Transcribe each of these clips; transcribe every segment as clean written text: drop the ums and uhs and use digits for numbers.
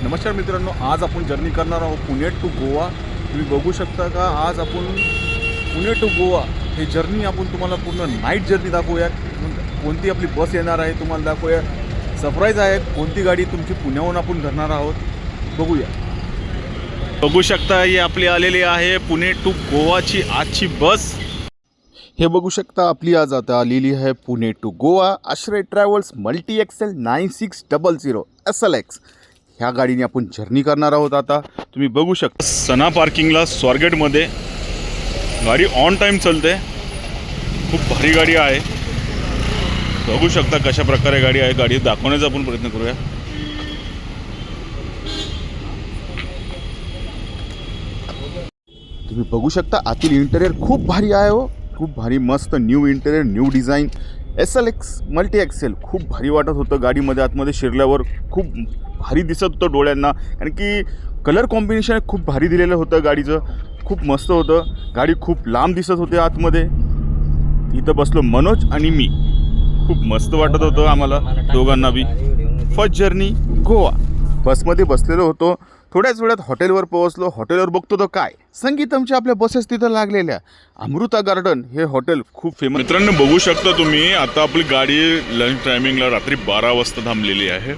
नमस्कार मित्रांनो, आज आपण जर्नी करणार आहोत पुणे टू गोवा। तुम्ही बघू शकता का आज आपण पुणे टू गोवा हे जर्नी आपण तुम्हाला पूर्ण नाईट जर्नी दाखवूया। कोणती आपली बस येणार आहे तुम्हाला दाखवूया। सरप्राईज आहे कोणती गाडी तुमची पुण्याहून आपण धरणार आहोत बघूया। बघू शकता ही आपली आलेली आहे पुणे टू गोवाची आजची बस। हे बघू शकता आपली आज आता आलेली आहे पुणे टू गोवा आश्रय ट्रॅव्हल्स मल्टी एक्सेल 9600 SLX ह्या गाडीने आपण जर्नी करणार आहोत। आता तुम्ही बघू शकता सना पार्किंगला स्वारगेटमध्ये गाडी ऑन टाइम चलते। खूप भारी गाडी आहे, बघू शकता कशा प्रकारे गाडी आहे। गाडी दाखवण्याचा आपण प्रयत्न करूया। तुम्ही बघू शकता आतील इंटेरियर खूप भारी आहे हो, खूप भारी मस्त new interior new design SLX multi axle खूप भारी वाटत होतं। गाडीमध्ये आतमध्ये शिरल्यावर खूप भारी दिसत होतं डोळ्यांना, कारण की कलर कॉम्बिनेशन खूप भारी दिलेलं होतं गाडीचं, खूप मस्त होतं। गाडी खूप लांब दिसत होते आतमध्ये। इथं बसलो मनोज आणि मी, खूप मस्त वाटत होतं आम्हाला दोघांना बी। फर्स्ट जर्नी गोवा बसमध्ये बसलेलो होतो। थोड्याच वेळात हॉटेलवर पोहोचलो। हॉटेलवर बघतो तर काय संगीतमच्या आपल्या बसेस तिथं लागलेल्या। अमृता गार्डन हे हॉटेल खूप फेमस। मित्रांनो बघू शकता तुम्ही, आता आपली गाडी लंच टायमिंगला रात्री 12 वाजता थांबलेली आहे।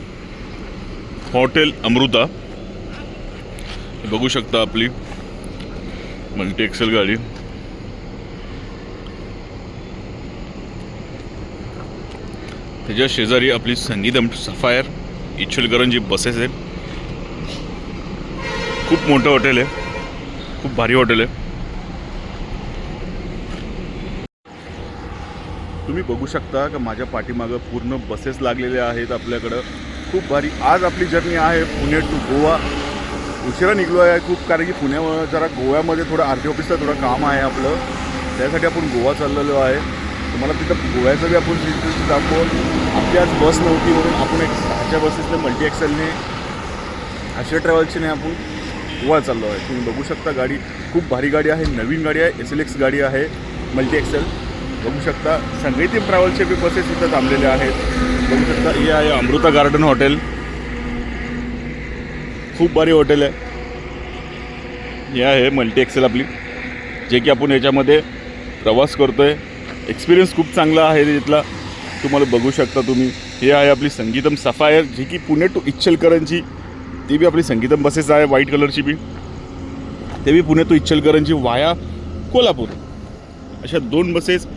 हॉटेल अमृता बघू शकता आपली मल्टी एक्सेल गाडी। त्याच्या शेजारी आपली संगीतम सफायर इचलकरंजी बसेस आहेत। खूप मोठं हॉटेल आहे, खूप भारी हॉटेल आहे। तुम्ही बघू शकता की माझ्या पाठीमागं पूर्ण बसेस लागलेल्या आहेत आपल्याकडं। खूप भारी आज आपली जर्नी आहे पुणे टू गोवा। उशिरा निघलो आहे खूप, कारण की पुण्यामध्ये जरा गोव्यामध्ये थोडं आर टी ऑफिसचं थोडं काम आहे आपलं, त्यासाठी आपण गोवा चाललेलो आहे। तुम्हाला तिथं गोव्याचं बी आपण डिटेल्स दाखवून आपली आज बस नव्हती म्हणून आपण एक 6च्या बसेसने मल्टी एक्सेलने आश्रय ट्रॅव्हल्सने आपण गोवा चाललो आहे। तुम्ही बघू शकता गाडी खूप भारी गाडी आहे, नवीन गाडी आहे, SLX गाडी आहे मल्टी एक्सेल। बघू शकता संगीतम ट्रॅव्हल्सचे बी बसेस इथं थांबलेले आहेत। बघू शकता हे आहे अमृता गार्डन हॉटेल, खूप भारी हॉटेल आहे। हे आहे मल्टी एक्सेल आपली, जे की आपण याच्यामध्ये प्रवास करतोय। एक्सपिरियन्स खूप चांगला आहे तिथला, तुम्हाला बघू शकता तुम्ही। हे आहे आपली संगीतम सफायर, जी की पुणे टू इचलकरंजी, ती बी आपली संगीतम बसेस आहे व्हाईट कलरची बी, ते बी पुणे टू इचलकरंजी वाया कोल्हापूर। अशा 2 बसेस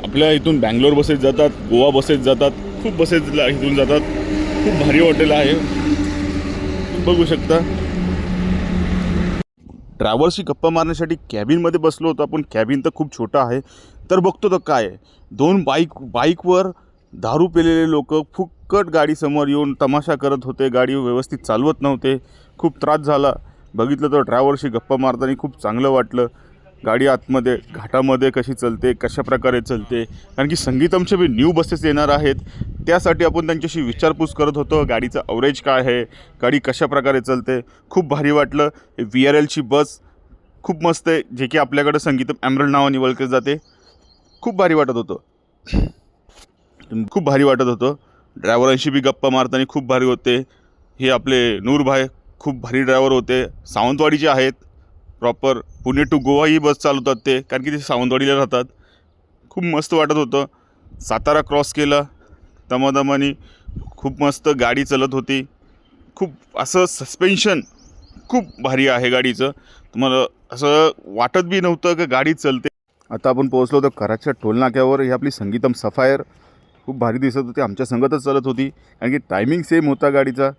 आपल्या इथून बँगलोर बसेस जातात, गोवा बसेस जातात, खूप बसेस इथून जातात। खूप भारी हॉटेल आहे, बघू शकता। ड्रायव्हरशी गप्पा मारण्यासाठी कॅबिनमध्ये बसलो होतो आपण। कॅबिन तर खूप छोटं आहे, तर बघतो तर काय 2 बाईकवर दारू पिलेले लोक फुक्कट गाडीसमोर येऊन तमाशा करत होते। गाडी व्यवस्थित चालवत नव्हते, खूप त्रास झाला। बघितलं तर ड्रायव्हरशी गप्पा मारताना खूप चांगलं वाटलं। गाडी आतमध्ये घाटामध्ये कशी चलते, कशा प्रकारे चलते, कारण की संगीतमचे बी न्यू बसेस येणार आहेत, त्यासाठी आपण त्यांच्याशी विचारपूस करत होतो। गाडीचं अवरेज काय आहे, गाडी कशा प्रकारे चलते, खूप भारी वाटलं। VRLची बस खूप मस्त आहे, जे की आपल्याकडं संगीतम एमरल्ड नावाने ओळखले जाते। खूप भारी वाटत होतं, खूप भारी वाटत होतं। ड्रायव्हरांशी बी गप्पा मारताना खूप भारी होते। हे आपले नूरभाई खूप भारी ड्रायव्हर होते, सावंतवाडीचे आहेत। प्रॉपर पुणे टू गोवा ही बस चालवतात ते, कारण की ते सावंतवाडीला राहतात। खूप मस्त वाटत होतं। सातारा क्रॉस केला दमादमानी, खूप मस्त गाडी चलत होती। खूप असं सस्पेन्शन खूप भारी आहे गाडीचं, तुम्हाला असं वाटत बी नव्हतं की गाडी चलते। आता आपण पोहोचलो होतो कराडच्या टोलनाक्यावर। ही आपली संगीतम सफायर खूप भारी दिसत होती, आमच्या संगतच चालत होती, कारण की टायमिंग सेम होता गाडीचा।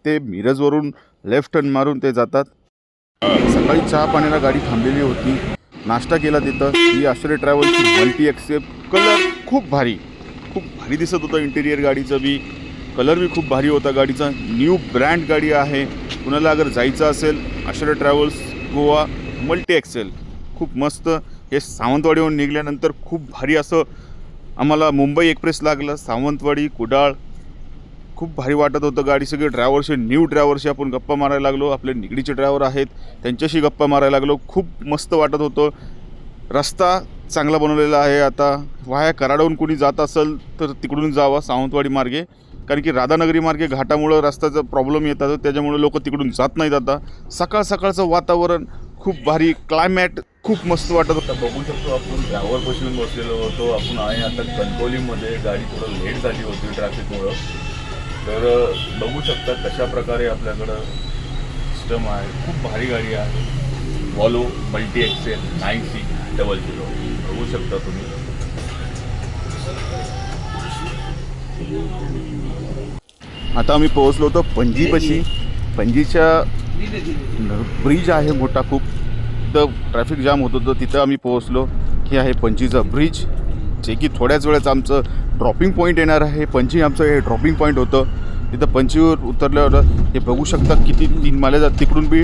ते मिरजवरून लेफ्ट टर्न मारून ते जातात। सकाळी चहा पाण्याला गाडी थांबलेली होती, नाश्ता केला तिथं। ही आश्रय ट्रॅव्हल्सची मल्टी एक्सेल, कलर खूप भारी दिसत होतं। इंटेरियर गाडीचं बी कलर बी खूप भारी होता गाडीचा। न्यू ब्रँड गाडी आहे, कुणाला अगर जायचं असेल आश्रय ट्रॅव्हल्स गोवा मल्टी एक्सेल खूप मस्त। हे सावंतवाडीहून निघाल्यानंतर खूप भारी असं आम्हाला मुंबई एक्सप्रेस लागलं, सावंतवाडी कुडाळ, खूप भारी वाटत होतं। गाडी सगळे ड्रायव्हरशी न्यू ड्रायव्हरशी आपण गप्पा मारायला लागलो। आपले निगडीचे ड्रायव्हर आहेत त्यांच्याशी गप्पा मारायला लागलो, खूप मस्त वाटत होतं। रस्ता चांगला बनवलेला आहे। आता वाया कराडहून कोणी जात असेल तर तिकडून जावा सावंतवाडी मार्गे, कारण की राधानगरी मार्गे घाटामुळं रस्त्याचा प्रॉब्लेम येतात, त्याच्यामुळे लोक तिकडून जात नाहीत. आता सकाळचं वातावरण खूप भारी, क्लायमॅट खूप मस्त वाटत होतं. बघू शकतो आपण ड्रायव्हर बसून बसलेलो होतो. आपण आहे आता कणकवलीमध्ये. गाडी थोडं लेट झाली होती ट्रॅफिकमुळं. तर बघू शकता कशा प्रकारे आपल्याकडं सिस्टम आहे. खूप भारी गाडी आहे. वॉल्वो मल्टी एक्सेल 9C00 बघू शकता तुम्ही. आता आम्ही पोहोचलो होतो पणजीपाशी. पणजीच्या ब्रिज आहे मोठा खूप, तिथं ट्रॅफिक जाम होत होतं. तिथं आम्ही पोहोचलो. हे आहे पणजीचा ब्रिज, जे की थोड्याच वेळाच आमचं ड्रॉपिंग पॉईंट येणार आहे. पणजी आमचं हे ड्रॉपिंग पॉईंट होतं. तिथं पणजीवर उतरल्यावर हे बघू शकता किती 3 माले जात. तिकडून बी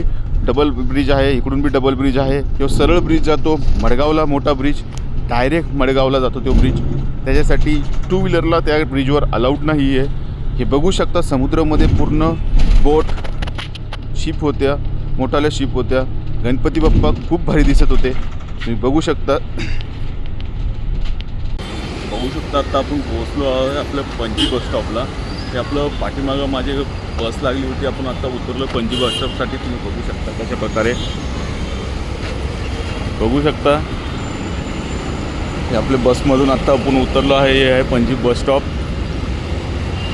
डबल ब्रिज आहे, इकडून बी डबल ब्रिज आहे. तो सरळ ब्रिज जातो मडगावला, मोठा ब्रिज डायरेक्ट मडगावला जातो तो ब्रिज. त्याच्यासाठी 2 व्हीलरला त्या ब्रिजवर अलाउड नाही आहे. हे बघू शकता समुद्रामध्ये पूर्ण बोट, शिप होत्या, मोठाल्या शिप होत्या. गणपती बाप्पा खूप भारी दिसत होते, तुम्ही बघू शकता. आता आपण पोहोचलो आहे आपल्या पणजी बस स्टॉपला. हे आपलं पाठीमागं माझी बस लागली होती. आपण आता उतरलो पणजी बस स्टॉपसाठी. तुम्ही बघू शकता कशा प्रकारे बघू शकता. हे आपल्या बसमधून आता आपण उतरलो आहे. हे आहे पणजी बस स्टॉप,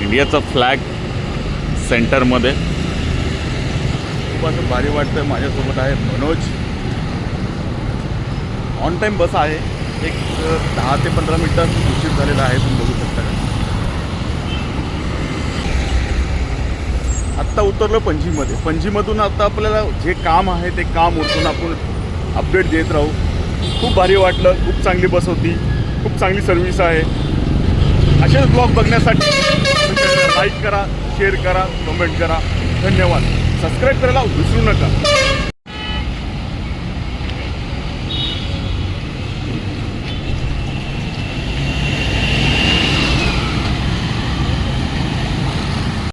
इंडियाचा फ्लॅग सेंटरमध्ये. खूप असं भारी वाटतं. माझ्यासोबत आहे मनोज. ऑन टाईम बस आहे. एक 10 ते 15 मिनटं उशीर झालेला आहे, तुम्ही बघू शकता. आत्ता उतरलो पणजीमध्ये. पणजीमधून आता आपल्याला जे काम आहे ते काम उरकून आपण अपडेट देत राहू. खूप भारी वाटलं. खूप चांगली बस होती, खूप चांगली सर्व्हिस आहे. असेच ब्लॉग बघण्यासाठी लाईक करा, शेअर करा, कमेंट करा. धन्यवाद. सबस्क्राईब करायला विसरू नका.